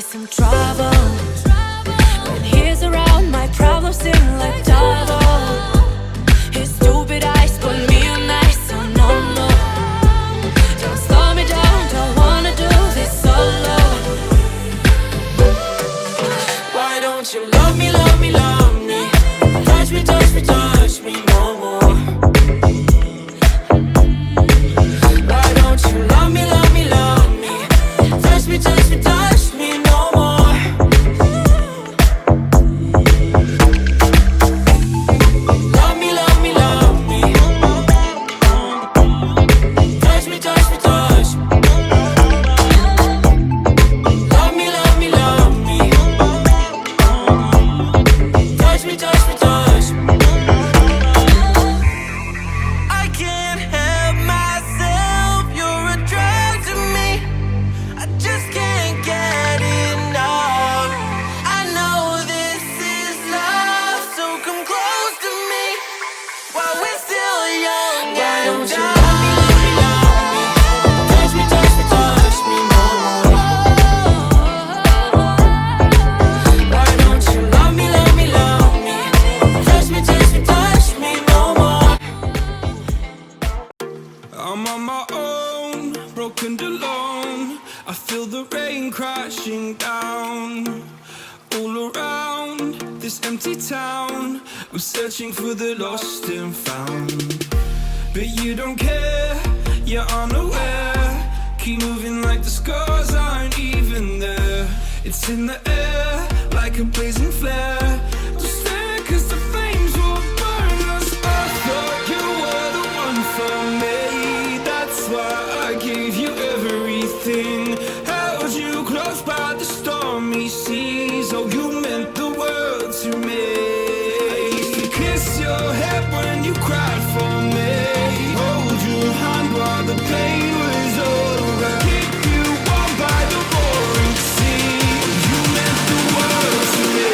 always some trouble. When he's around, my problems seem like double. His stupid eyes put me on ice, so no, no. Don't slow me down, don't wanna do this solo. Why don't you love me, love me, love me? Touch me, touch me, touch me no more. Why don't you love me, love me, love me? Touch me, touch me, touch me no more. Love me, love me, love me. Touch me, touch me, touch me. Love me, love me, love me. Touch me, touch me, touch me. I can't help myself, you're a drug to me. I just can't get enough. I know this is love, so come close to me while we're still young. Why don't you love me, love me, love me? Touch me, touch me, touch me no more. Why don't you love me, love me, love me? Touch me, touch me, touch me no more. I'm on my own, broken and alone. I feel the rain crashing down all around this empty town. I'm searching for the lost and found, but you don't care, you're unaware. Keep moving like the scars aren't even there. It's in the air like a blazing flare. Don't stare 'cause the flames will burn us. I thought you were the one for me. That's why I gave you everything. Held you close by the stormy seas. Oh, you meant the world to me. I used to kiss your head when you cried for me. Hold your hand while the pain was over. Keep you warm by the roaring sea. Oh, you meant the world to me.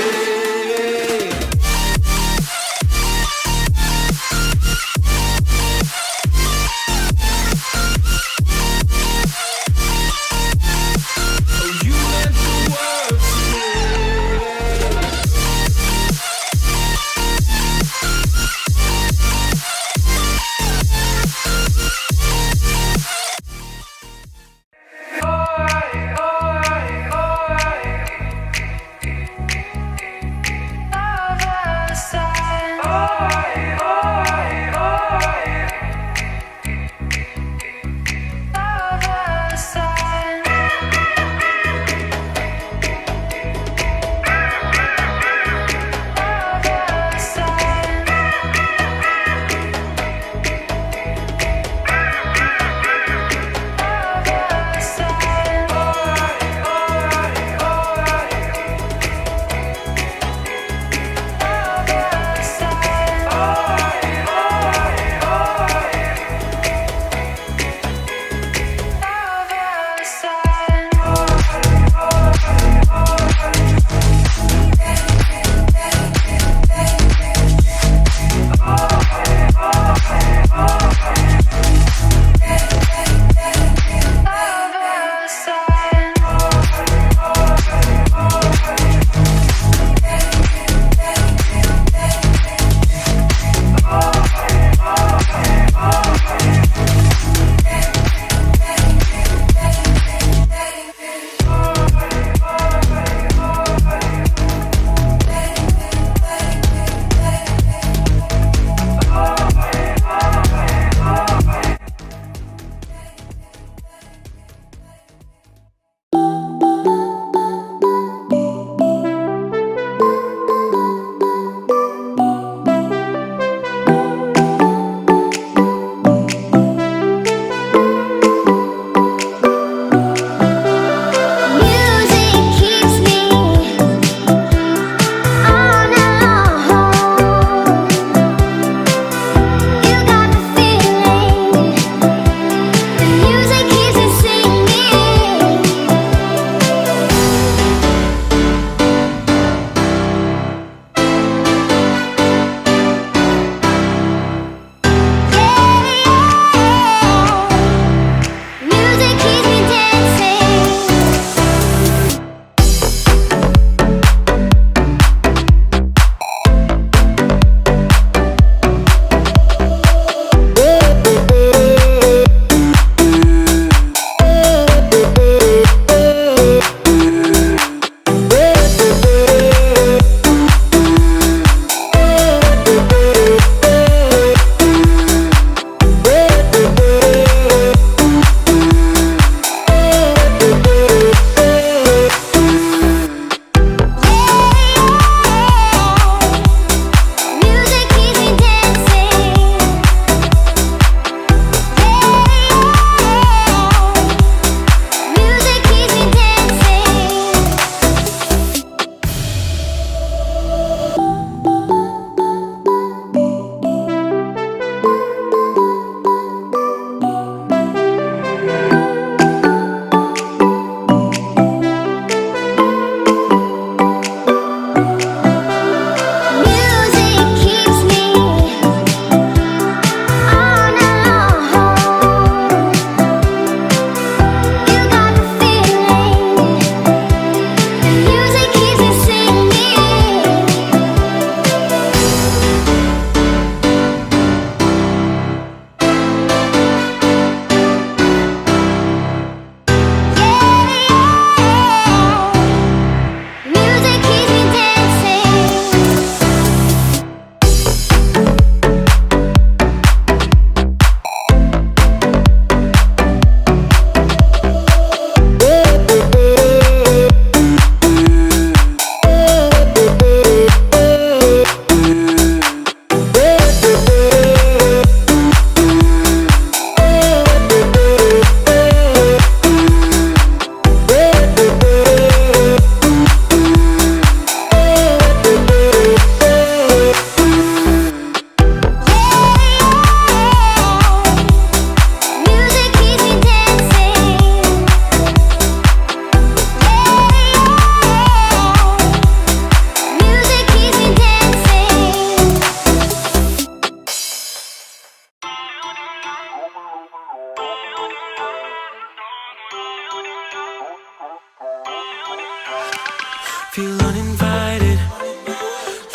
Feel uninvited.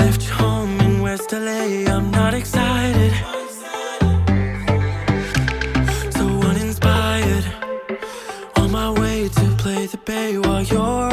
Left home in West LA, I'm not excited. So uninspired. On my way to play the bay while you're